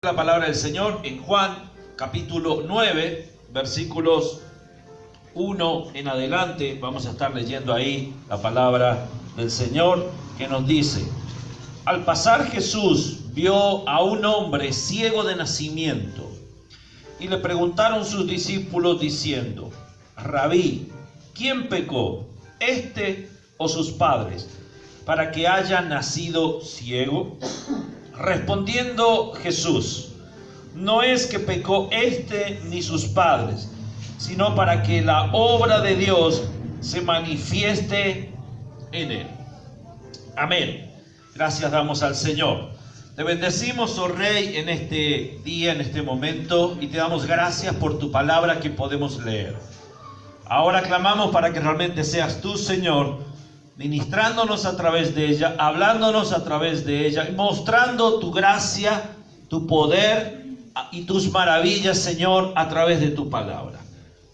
La palabra del Señor en Juan capítulo 9, versículos 1 en adelante. Vamos a estar leyendo ahí la palabra del Señor que nos dice: al pasar Jesús vio a un hombre ciego de nacimiento y le preguntaron sus discípulos diciendo: Rabí, ¿quién pecó, este o sus padres, para que haya nacido ciego? Respondiendo Jesús: no es que pecó este ni sus padres, sino para que la obra de Dios se manifieste en él. Amén. Gracias damos al Señor. Te bendecimos, oh Rey, en este día, en este momento, y te damos gracias por tu palabra que podemos leer. Ahora clamamos para que realmente seas tú, Señor, ministrándonos a través de ella, hablándonos a través de ella, y mostrando tu gracia, tu poder y tus maravillas, Señor, a través de tu palabra.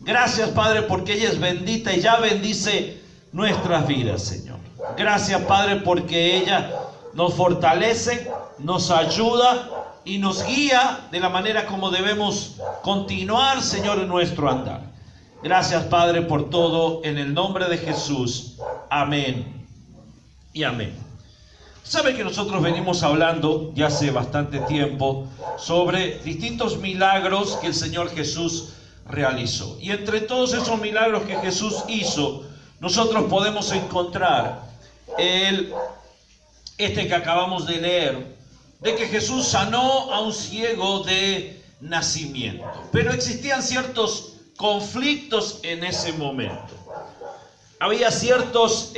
Gracias, Padre, porque ella es bendita y ya bendice nuestras vidas, Señor. Gracias, Padre, porque ella nos fortalece, nos ayuda y nos guía de la manera como debemos continuar, Señor, en nuestro andar. Gracias, Padre, por todo, en el nombre de Jesús. Amén y amén. Sabe que nosotros venimos hablando ya hace bastante tiempo sobre distintos milagros que el Señor Jesús realizó. Y entre todos esos milagros que Jesús hizo, nosotros podemos encontrar este que acabamos de leer, de que Jesús sanó a un ciego de nacimiento. Pero existían ciertos conflictos en ese momento. Había ciertos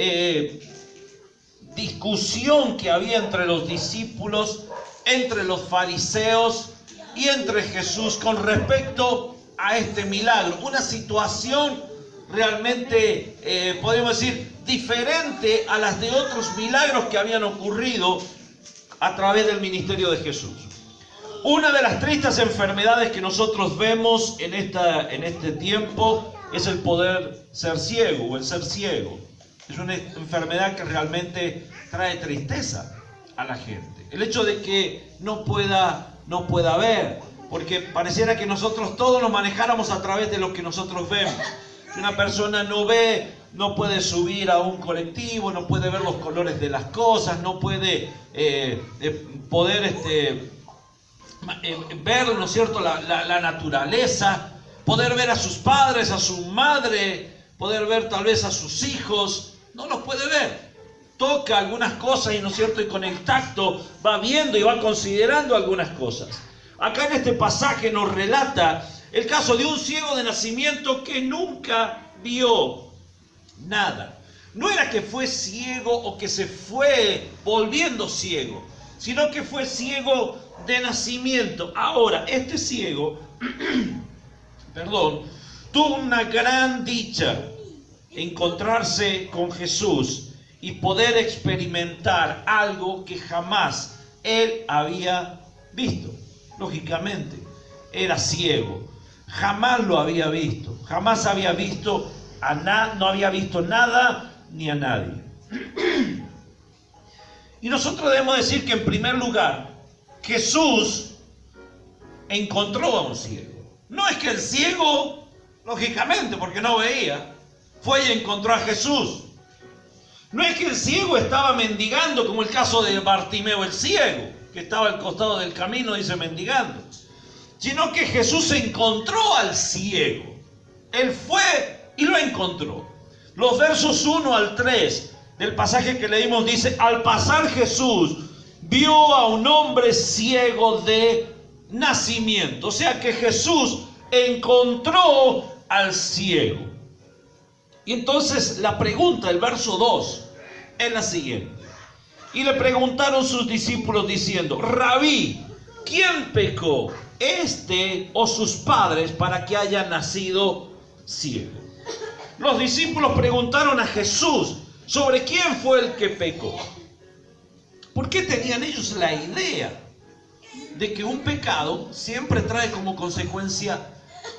discusión que había entre los discípulos, entre los fariseos y entre Jesús con respecto a este milagro. Una situación realmente, podemos decir, diferente a las de otros milagros que habían ocurrido a través del ministerio de Jesús. Una de las tristes enfermedades que nosotros vemos en este tiempo es el poder ser ciego o el ser ciego. Es una enfermedad que realmente trae tristeza a la gente. El hecho de que no pueda ver, porque pareciera que nosotros todos lo manejáramos a través de lo que nosotros vemos. Si una persona no ve, no puede subir a un colectivo, no puede ver los colores de las cosas, no puede ver, ¿no es cierto?, la naturaleza, poder ver a sus padres, a su madre, poder ver tal vez a sus hijos. No los puede ver. Toca algunas cosas y, ¿no es cierto?, y con el tacto va viendo y va considerando algunas cosas. Acá en este pasaje nos relata el caso de un ciego de nacimiento que nunca vio nada. No era que fue ciego o que se fue volviendo ciego, sino que fue ciego de nacimiento. Ahora, este ciego, tuvo una gran dicha: encontrarse con Jesús y poder experimentar algo que jamás él había visto. Lógicamente, era ciego, jamás lo había visto, jamás había visto no había visto nada ni a nadie. Y nosotros debemos decir que, en primer lugar, Jesús encontró a un ciego. No es que el ciego, lógicamente, porque no veía, fue y encontró a Jesús. No es que el ciego estaba mendigando, como el caso de Bartimeo el ciego, que estaba al costado del camino, dice, mendigando, sino que Jesús encontró al ciego. Él fue y lo encontró. Los versos 1 al 3 del pasaje que leímos dice: al pasar Jesús vio a un hombre ciego de nacimiento. O sea que Jesús encontró al ciego. Y entonces la pregunta, el verso 2, es la siguiente: y le preguntaron sus discípulos diciendo: Rabí, ¿quién pecó, este o sus padres, para que haya nacido ciego? Los discípulos preguntaron a Jesús sobre quién fue el que pecó. ¿Por qué tenían ellos la idea de que un pecado siempre trae como consecuencia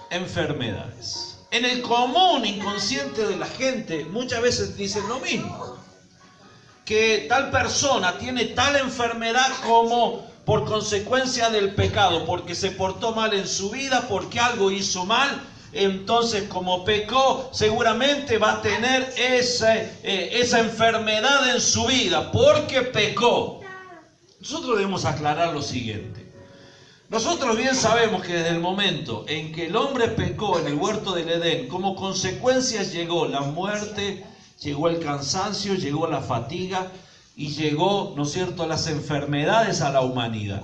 enfermedades? En el común inconsciente de la gente muchas veces dicen lo mismo, que tal persona tiene tal enfermedad como por consecuencia del pecado, porque se portó mal en su vida, porque algo hizo mal, entonces como pecó, seguramente va a tener esa enfermedad en su vida, porque pecó. Nosotros debemos aclarar lo siguiente. Nosotros bien sabemos que desde el momento en que el hombre pecó en el huerto del Edén, como consecuencias llegó la muerte, llegó el cansancio, llegó la fatiga y llegó, ¿no es cierto?, las enfermedades a la humanidad.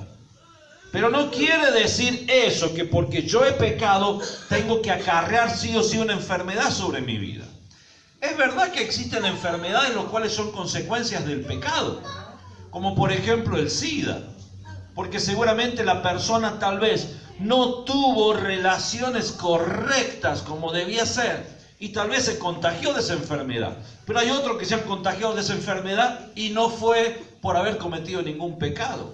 Pero no quiere decir eso, que porque yo he pecado, tengo que acarrear sí o sí una enfermedad sobre mi vida. Es verdad que existen enfermedades las cuales son consecuencias del pecado, como por ejemplo el SIDA, porque seguramente la persona tal vez no tuvo relaciones correctas como debía ser, y tal vez se contagió de esa enfermedad. Pero hay otros que se han contagiado de esa enfermedad y no fue por haber cometido ningún pecado.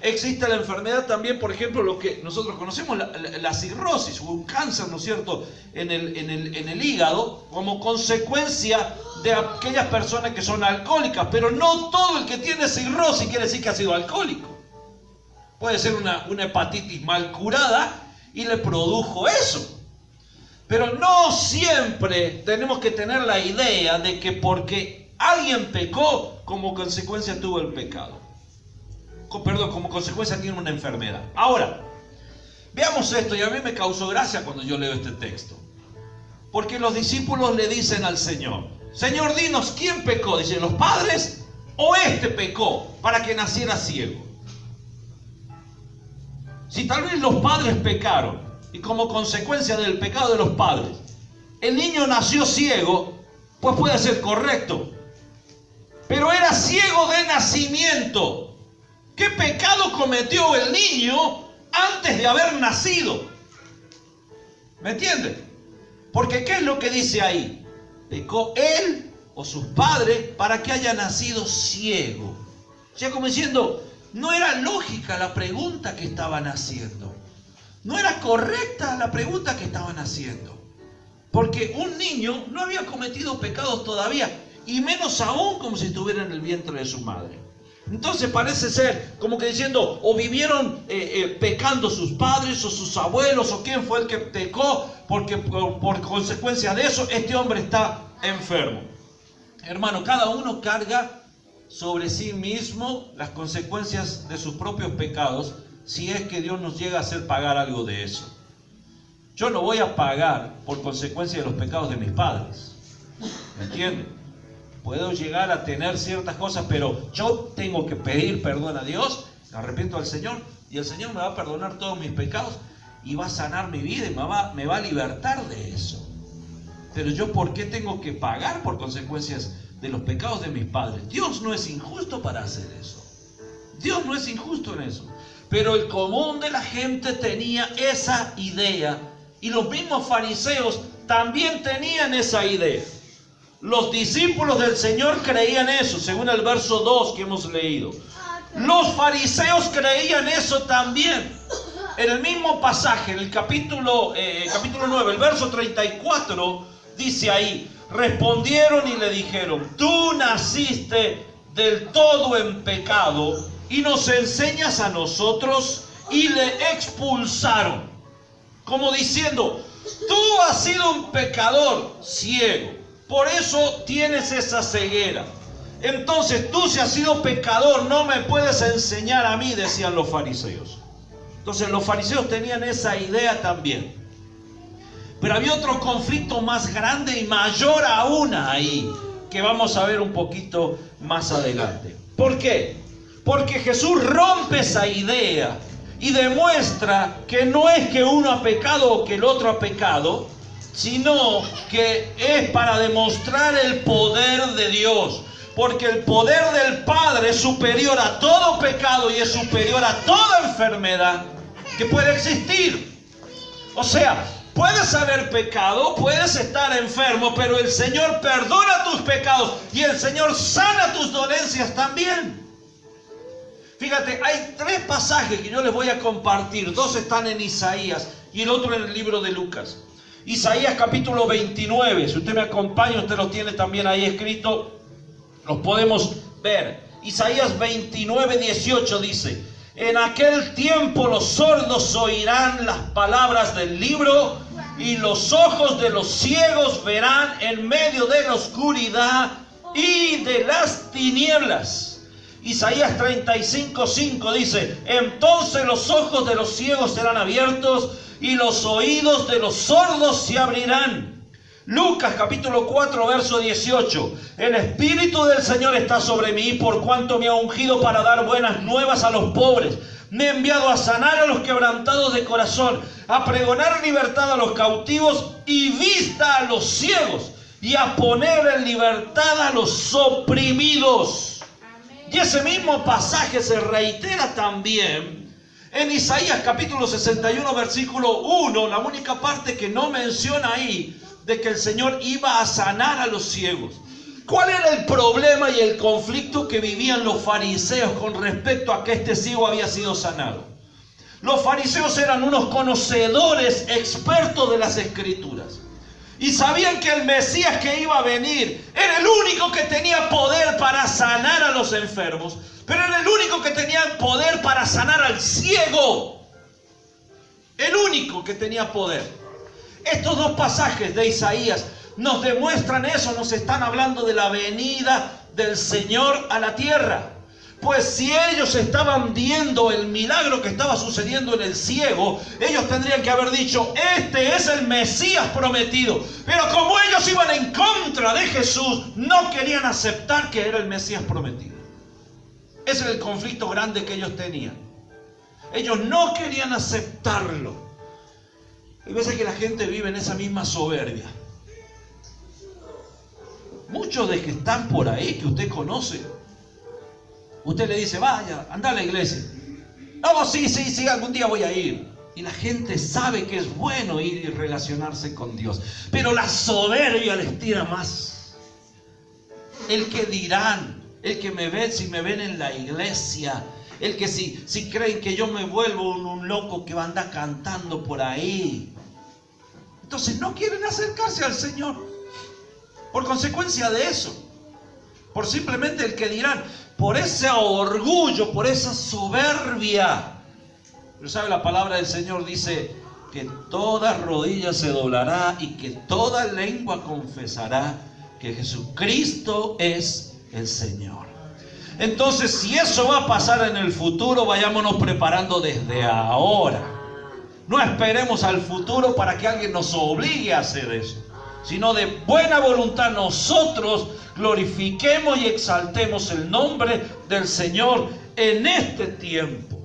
Existe la enfermedad también, por ejemplo, lo que nosotros conocemos, la cirrosis, o un cáncer, ¿no es cierto?, en el hígado, como consecuencia de aquellas personas que son alcohólicas. Pero no todo el que tiene cirrosis quiere decir que ha sido alcohólico. Puede ser una hepatitis mal curada y le produjo eso. Pero no siempre tenemos que tener la idea de que porque alguien pecó, como consecuencia tuvo el pecado. Perdón, como consecuencia tiene una enfermedad. Ahora, veamos esto, y a mí me causó gracia cuando yo leo este texto. Porque los discípulos le dicen al Señor: Señor, dinos, ¿quién pecó? Dicen, ¿los padres o este pecó para que naciera ciego? Si tal vez los padres pecaron, y como consecuencia del pecado de los padres, el niño nació ciego, pues puede ser correcto. Pero era ciego de nacimiento. ¿Qué pecado cometió el niño antes de haber nacido? ¿Me entienden? Porque ¿qué es lo que dice ahí? Pecó él o sus padres para que haya nacido ciego. O sea, como diciendo, no era lógica la pregunta que estaban haciendo. No era correcta la pregunta que estaban haciendo. Porque un niño no había cometido pecados todavía, y menos aún como si estuviera en el vientre de su madre. Entonces parece ser como que diciendo, o vivieron pecando sus padres o sus abuelos, o quién fue el que pecó, porque por consecuencia de eso este hombre está enfermo. Hermano, cada uno carga sobre sí mismo las consecuencias de sus propios pecados, si es que Dios nos llega a hacer pagar algo de eso. Yo no voy a pagar por consecuencia de los pecados de mis padres. ¿Me entienden? Puedo llegar a tener ciertas cosas, pero yo tengo que pedir perdón a Dios, me arrepiento al Señor, y el Señor me va a perdonar todos mis pecados y va a sanar mi vida y me va a libertar de eso. Pero yo, ¿por qué tengo que pagar por consecuencias de los pecados de mis padres? Dios no es injusto para hacer eso. Dios no es injusto en eso. Pero el común de la gente tenía esa idea, y los mismos fariseos también tenían esa idea. Los discípulos del Señor creían eso, según el verso 2 que hemos leído. Los fariseos creían eso también. En el mismo pasaje, en el capítulo 9, el verso 34, dice ahí: respondieron y le dijeron, tú naciste del todo en pecado y nos enseñas a nosotros. Y le expulsaron, como diciendo, tú has sido un pecador ciego, por eso tienes esa ceguera. Entonces tú, si has sido pecador, no me puedes enseñar a mí, decían los fariseos. Entonces los fariseos tenían esa idea también. Pero había otro conflicto más grande y mayor aún ahí, que vamos a ver un poquito más adelante. ¿Por qué? Porque Jesús rompe esa idea y demuestra que no es que uno ha pecado o que el otro ha pecado, sino que es para demostrar el poder de Dios. Porque el poder del Padre es superior a todo pecado y es superior a toda enfermedad que puede existir. O sea, puedes haber pecado, puedes estar enfermo, pero el Señor perdona tus pecados y el Señor sana tus dolencias también. Fíjate, hay 3 pasajes que yo les voy a compartir. 2 están en Isaías y el otro en el libro de Lucas. Isaías capítulo 29, si usted me acompaña, usted lo tiene también ahí escrito, los podemos ver. Isaías 29, 18 dice: En aquel tiempo los sordos oirán las palabras del libro y los ojos de los ciegos verán en medio de la oscuridad y de las tinieblas. Isaías 35:5 dice: entonces los ojos de los ciegos serán abiertos y los oídos de los sordos se abrirán. Lucas capítulo 4 verso 18: el Espíritu del Señor está sobre mí, por cuanto me ha ungido para dar buenas nuevas a los pobres. Me ha enviado a sanar a los quebrantados de corazón, a pregonar libertad a los cautivos y vista a los ciegos, y a poner en libertad a los oprimidos. Amén. Y ese mismo pasaje se reitera también en Isaías capítulo 61 versículo 1, la única parte que no menciona ahí de que el Señor iba a sanar a los ciegos. ¿Cuál era el problema y el conflicto que vivían los fariseos con respecto a que este ciego había sido sanado? Los fariseos eran unos conocedores expertos de las Escrituras y sabían que el Mesías que iba a venir era el único que tenía poder para sanar a los enfermos, pero era el único que tenía poder para sanar al ciego. El único que tenía poder. Estos dos pasajes de Isaías nos demuestran eso, nos están hablando de la venida del Señor a la tierra. Pues si ellos estaban viendo el milagro que estaba sucediendo en el ciego, ellos tendrían que haber dicho: este es el Mesías prometido. Pero como ellos iban en contra de Jesús, no querían aceptar que era el Mesías prometido. Ese era el conflicto grande que ellos tenían. Ellos no querían aceptarlo. Hay veces que la gente vive en esa misma soberbia. Muchos de que están por ahí, que usted conoce, usted le dice: vaya, anda a la iglesia. No, sí, algún día voy a ir. Y la gente sabe que es bueno ir y relacionarse con Dios, pero la soberbia les tira más. El que dirán, el que me ven, si me ven en la iglesia, el que si creen que yo me vuelvo un loco que va a andar cantando por ahí. Entonces no quieren acercarse al Señor por consecuencia de eso, por simplemente el que dirán, por ese orgullo, por esa soberbia. Pero sabe, la palabra del Señor dice que toda rodilla se doblará y que toda lengua confesará que Jesucristo es el Señor. Entonces, si eso va a pasar en el futuro, vayámonos preparando desde ahora. No esperemos al futuro para que alguien nos obligue a hacer eso, sino de buena voluntad nosotros glorifiquemos y exaltemos el nombre del Señor en este tiempo.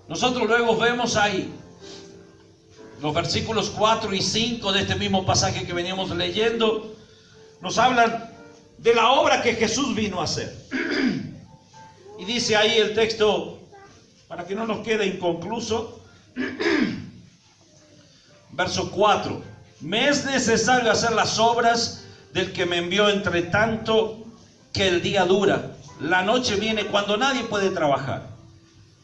Nosotros luego vemos ahí los versículos 4 y 5 de este mismo pasaje que veníamos leyendo, nos hablan de la obra que Jesús vino a hacer. Y dice ahí el texto, para que no nos quede inconcluso, verso 4: me es necesario hacer las obras del que me envió, entre tanto que el día dura. La noche viene cuando nadie puede trabajar.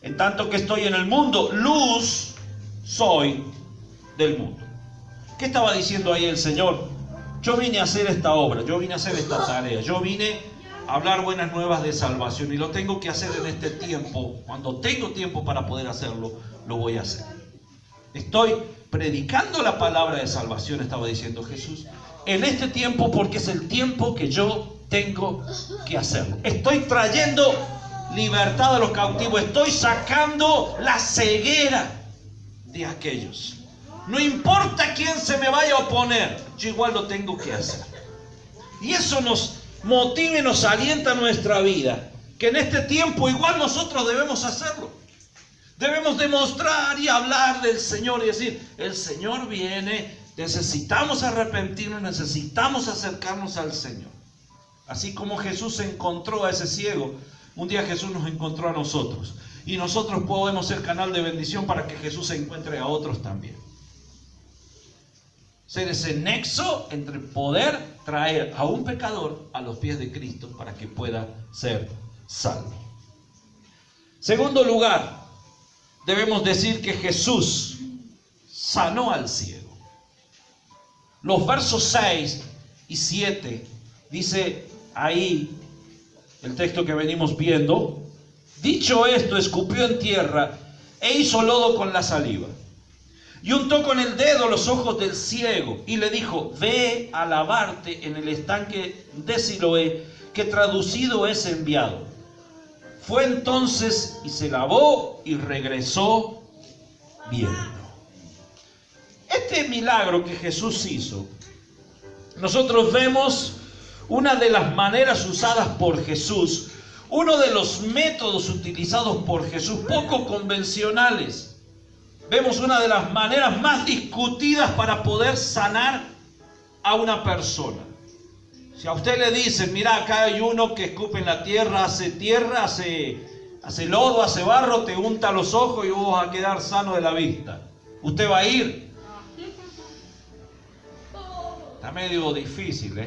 En tanto que estoy en el mundo, luz soy del mundo. ¿Qué estaba diciendo ahí el Señor? Yo vine a hacer esta obra, yo vine a hacer esta tarea, yo vine a hablar buenas nuevas de salvación y lo tengo que hacer en este tiempo. Cuando tengo tiempo para poder hacerlo, lo voy a hacer. Estoy predicando la palabra de salvación, estaba diciendo Jesús, en este tiempo, porque es el tiempo que yo tengo que hacerlo. Estoy trayendo libertad a los cautivos, estoy sacando la ceguera de aquellos. No importa quién se me vaya a oponer, yo igual lo tengo que hacer. Y eso nos motiva y nos alienta nuestra vida, que en este tiempo igual nosotros debemos hacerlo. Debemos demostrar y hablar del Señor y decir, el Señor viene, necesitamos arrepentirnos, necesitamos acercarnos al Señor. Así como Jesús encontró a ese ciego, un día Jesús nos encontró a nosotros. Y nosotros podemos ser canal de bendición para que Jesús se encuentre a otros también. Ser ese nexo entre poder traer a un pecador a los pies de Cristo para que pueda ser salvo. Segundo lugar, debemos decir que Jesús sanó al ciego. Los versos 6 y 7 dice ahí el texto que venimos viendo. Dicho esto, escupió en tierra e hizo lodo con la saliva. Y untó con el dedo los ojos del ciego y le dijo: ve a lavarte en el estanque de Siloé, que traducido es enviado. Fue entonces y se lavó y regresó viendo. Este milagro que Jesús hizo, nosotros vemos una de las maneras usadas por Jesús, uno de los métodos utilizados por Jesús, poco convencionales. Vemos una de las maneras más discutidas para poder sanar a una persona. Si a usted le dicen: mira, acá hay uno que escupe en la tierra, hace lodo, hace barro, te unta los ojos y vos vas a quedar sano de la vista, ¿usted va a ir? Está medio difícil,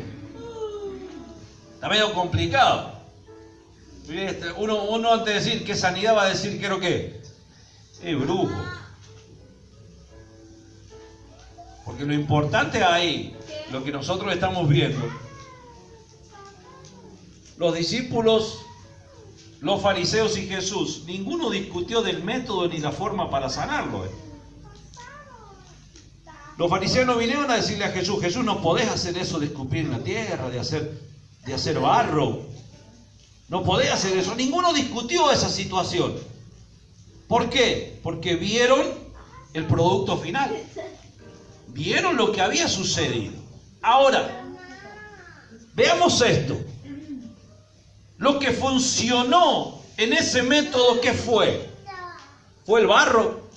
está medio complicado. Uno antes de decir que sanidad va a decir: ¿quiero qué? Brujo. Porque lo importante ahí, lo que nosotros estamos viendo, los discípulos, los fariseos y Jesús, ninguno discutió del método ni la forma para sanarlo. Los fariseos no vinieron a decirle a Jesús: Jesús, no podés hacer eso de escupir en la tierra, de hacer barro. No podés hacer eso. Ninguno discutió esa situación. ¿Por qué? Porque vieron el producto final. Vieron lo que había sucedido. Ahora, veamos esto. Lo que funcionó en ese método, ¿qué fue? ¿Fue el barro?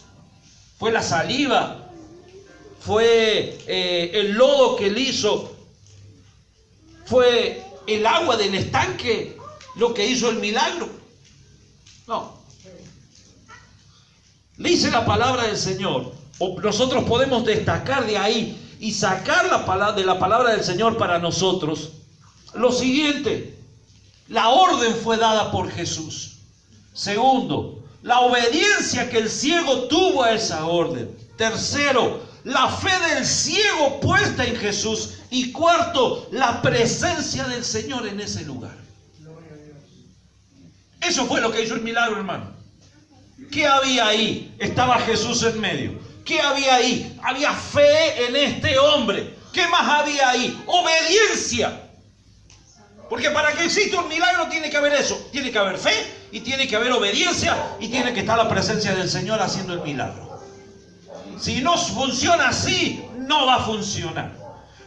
¿Fue la saliva? ¿Fue el lodo que él hizo? ¿Fue el agua del estanque lo que hizo el milagro? No. Dice la palabra del Señor, o nosotros podemos destacar de ahí y sacar de la palabra del Señor para nosotros lo siguiente: la orden fue dada por Jesús. Segundo, la obediencia que el ciego tuvo a esa orden. Tercero, la fe del ciego puesta en Jesús. Y cuarto, la presencia del Señor en ese lugar. Eso fue lo que hizo el milagro, hermano. ¿Qué había ahí? Estaba Jesús en medio. ¿Qué había ahí? Había fe en este hombre. ¿Qué más había ahí? Obediencia. Porque para que exista un milagro tiene que haber eso. Tiene que haber fe y tiene que haber obediencia y tiene que estar la presencia del Señor haciendo el milagro. Si no funciona así, no va a funcionar.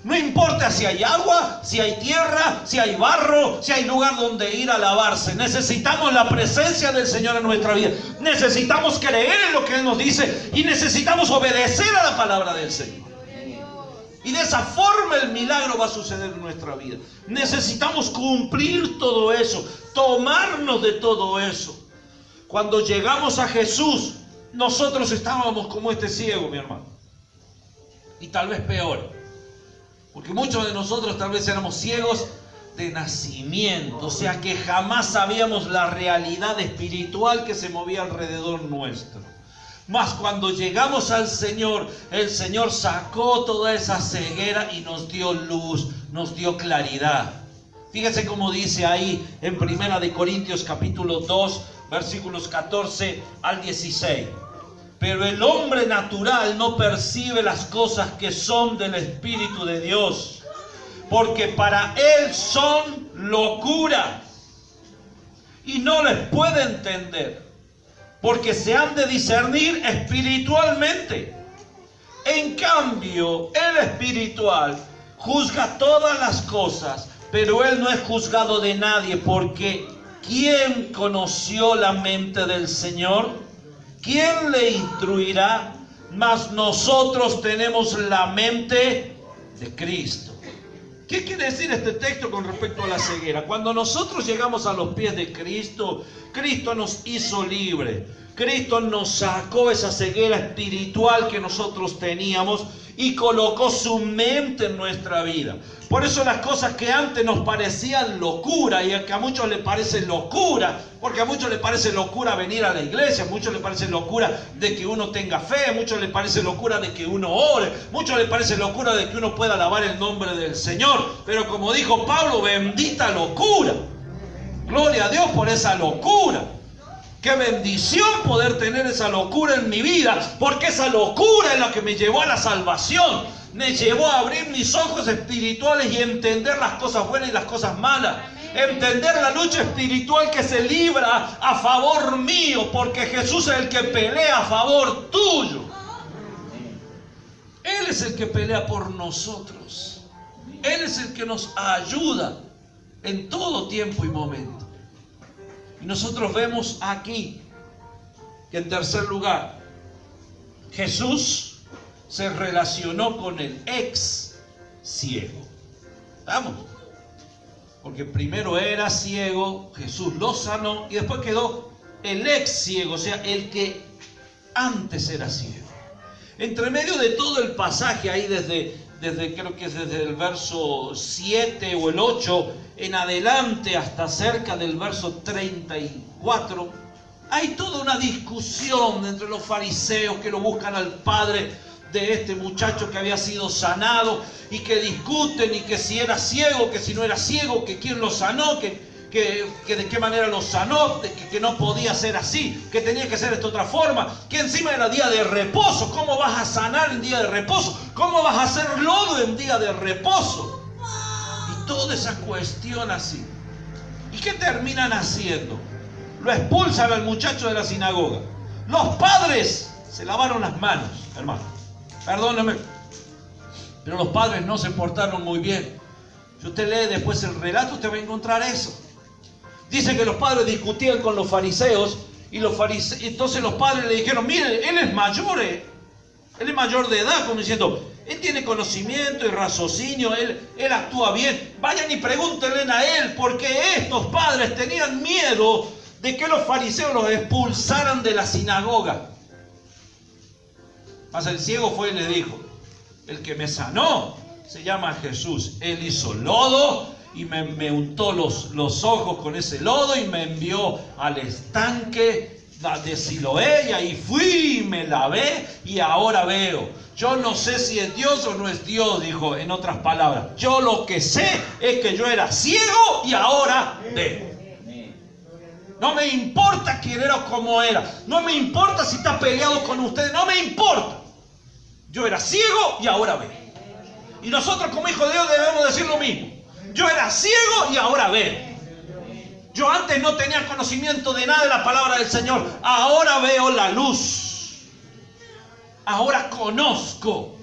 No importa si hay agua, si hay tierra, si hay barro, si hay lugar donde ir a lavarse. Necesitamos la presencia del Señor en nuestra vida. Necesitamos creer en lo que Él nos dice y necesitamos obedecer a la palabra del Señor. Y de esa forma el milagro va a suceder en nuestra vida. Necesitamos cumplir todo eso, tomarnos de todo eso. Cuando llegamos a Jesús, nosotros estábamos como este ciego, mi hermano. Y tal vez peor. Porque muchos de nosotros tal vez éramos ciegos de nacimiento. O sea que jamás sabíamos la realidad espiritual que se movía alrededor nuestro. Mas cuando llegamos al Señor, el Señor sacó toda esa ceguera y nos dio luz, nos dio claridad. Fíjense cómo dice ahí en 1 Corintios capítulo 2, versículos 14 al 16. Pero el hombre natural no percibe las cosas que son del Espíritu de Dios, porque para él son locura y no les puede entender, porque se han de discernir espiritualmente. En cambio, el espiritual juzga todas las cosas, pero él no es juzgado de nadie, porque ¿quién conoció la mente del Señor? ¿Quién le instruirá? Mas nosotros tenemos la mente de Cristo. ¿Qué quiere decir este texto con respecto a la ceguera? Cuando nosotros llegamos a los pies de Cristo, Cristo nos hizo libre. Cristo nos sacó esa ceguera espiritual que nosotros teníamos y colocó su mente en nuestra vida. Por eso las cosas que antes nos parecían locura, y a que a muchos les parece locura, porque a muchos les parece locura venir a la iglesia, a muchos les parece locura de que uno tenga fe, a muchos les parece locura de que uno ore, a muchos les parece locura de que uno pueda alabar el nombre del Señor. Pero como dijo Pablo, bendita locura. Gloria a Dios por esa locura. Qué bendición poder tener esa locura en mi vida, porque esa locura es la que me llevó a la salvación. Me llevó a abrir mis ojos espirituales y entender las cosas buenas y las cosas malas. Entender la lucha espiritual que se libra a favor mío, porque Jesús es el que pelea a favor tuyo. Él es el que pelea por nosotros. Él es el que nos ayuda en todo tiempo y momento. Y nosotros vemos aquí que, en tercer lugar, Jesús se relacionó con el ex ciego. Vamos. Porque primero era ciego, Jesús lo sanó y después quedó el ex ciego, o sea, el que antes era ciego. Entre medio de todo el pasaje ahí creo que es desde el verso 7 o el 8 en adelante hasta cerca del verso 34, hay toda una discusión entre los fariseos que lo buscan al padre de este muchacho que había sido sanado y que discuten y que si era ciego, que si no era ciego, que quién lo sanó, que de qué manera lo sanó, que no podía ser así, que tenía que ser de esta otra forma, que encima era día de reposo. ¿Cómo vas a sanar en día de reposo? ¿Cómo vas a hacer lodo en día de reposo? Y toda esa cuestión así. ¿Y qué terminan haciendo? Lo expulsan al muchacho de la sinagoga. Los padres se lavaron las manos, hermano. Perdóname, pero los padres no se portaron muy bien. Si usted lee después el relato, usted va a encontrar eso. Dice que los padres discutían con los fariseos y entonces los padres le dijeron: mire, él es mayor de edad, como diciendo, él tiene conocimiento y raciocinio, él actúa bien. Vayan y pregúntenle a él, porque estos padres tenían miedo de que los fariseos los expulsaran de la sinagoga. Mas el ciego fue y le dijo: el que me sanó se llama Jesús. Él hizo lodo y me untó los ojos con ese lodo y me envió al estanque de Siloé, y ahí fui y me lavé y ahora veo. Yo no sé si es Dios o no es Dios, dijo en otras palabras. Yo lo que sé es que yo era ciego y ahora veo. No me importa quién era o cómo era. No me importa si está peleado con ustedes. No me importa. Yo era ciego y ahora veo. Y nosotros como hijos de Dios debemos decir lo mismo. Yo era ciego y ahora veo. Yo antes no tenía conocimiento de nada de la palabra del Señor. Ahora veo la luz. Ahora conozco.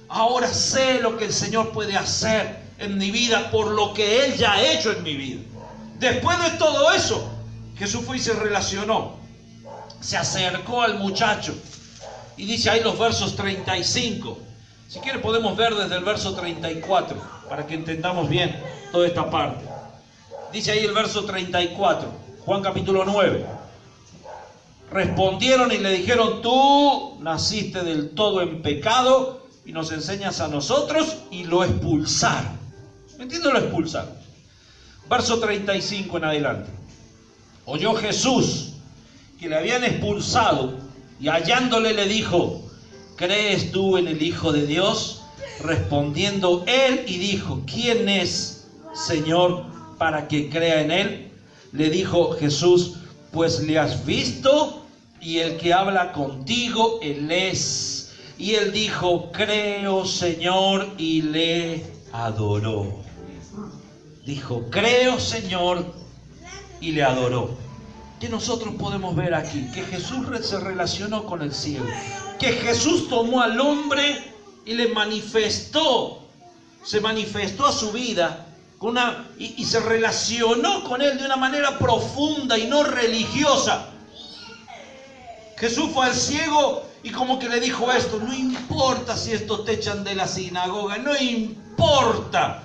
Ahora sé lo que el Señor puede hacer en mi vida por lo que Él ya ha hecho en mi vida. Después de todo eso, Jesús fue y se relacionó. Se acercó al muchacho. Y dice ahí los versos 35. Si quiere podemos ver desde el verso 34 para que entendamos bien toda esta parte. Dice ahí el verso 34, Juan capítulo 9. Respondieron y le dijeron: tú naciste del todo en pecado y nos enseñas a nosotros. Y lo expulsaron. ¿Me entiendes? Lo expulsaron. Verso 35 en adelante. Oyó Jesús que le habían expulsado y hallándole le dijo: ¿crees tú en el Hijo de Dios? Respondiendo él y dijo: ¿quién es, Señor, para que crea en él? Le dijo Jesús: pues le has visto y el que habla contigo, él es. Y él dijo: creo, Señor, y le adoró. Dijo: creo, Señor, y le adoró. Que nosotros podemos ver aquí que Jesús se relacionó con el ciego, que Jesús tomó al hombre y le manifestó, se manifestó a su vida y se relacionó con él de una manera profunda y no religiosa. Jesús fue al ciego y como que le dijo esto: no importa si estos te echan de la sinagoga, no importa.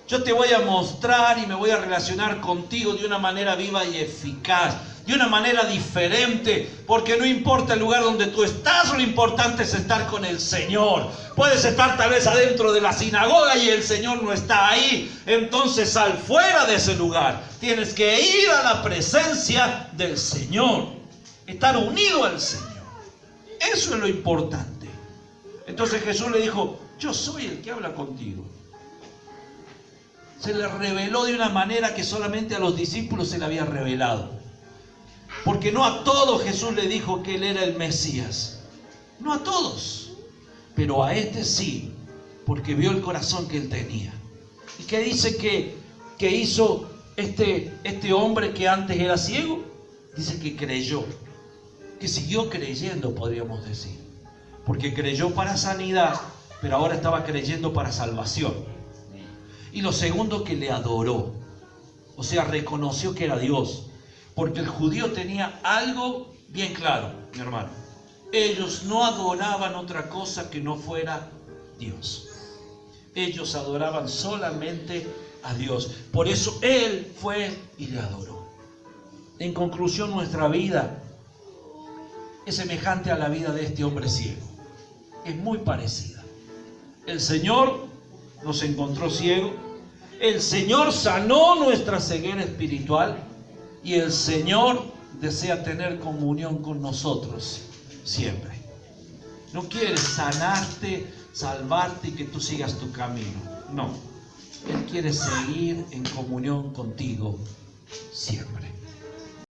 Yo te voy a mostrar y me voy a relacionar contigo de una manera viva y eficaz, de una manera diferente, porque no importa el lugar donde tú estás, lo importante es estar con el Señor. Puedes estar tal vez adentro de la sinagoga y el Señor no está ahí, entonces sal fuera de ese lugar. Tienes que ir a la presencia del Señor, estar unido al Señor. Eso es lo importante. Entonces Jesús le dijo: yo soy el que habla contigo. Se le reveló de una manera que solamente a los discípulos se le había revelado. Porque no a todos Jesús le dijo que Él era el Mesías. No a todos. Pero a este sí, porque vio el corazón que Él tenía. ¿Y qué dice que hizo este hombre que antes era ciego? Dice que creyó. Que siguió creyendo, podríamos decir. Porque creyó para sanidad, pero ahora estaba creyendo para salvación. Y lo segundo, que le adoró. O sea, reconoció que era Dios. Porque el judío tenía algo bien claro, mi hermano. Ellos no adoraban otra cosa que no fuera Dios. Ellos adoraban solamente a Dios. Por eso Él fue y le adoró. En conclusión, nuestra vida es semejante a la vida de este hombre ciego. Es muy parecida. El Señor nos encontró ciego. El Señor sanó nuestra ceguera espiritual. Y el Señor desea tener comunión con nosotros siempre. No quiere sanarte, salvarte y que tú sigas tu camino. No. Él quiere seguir en comunión contigo siempre.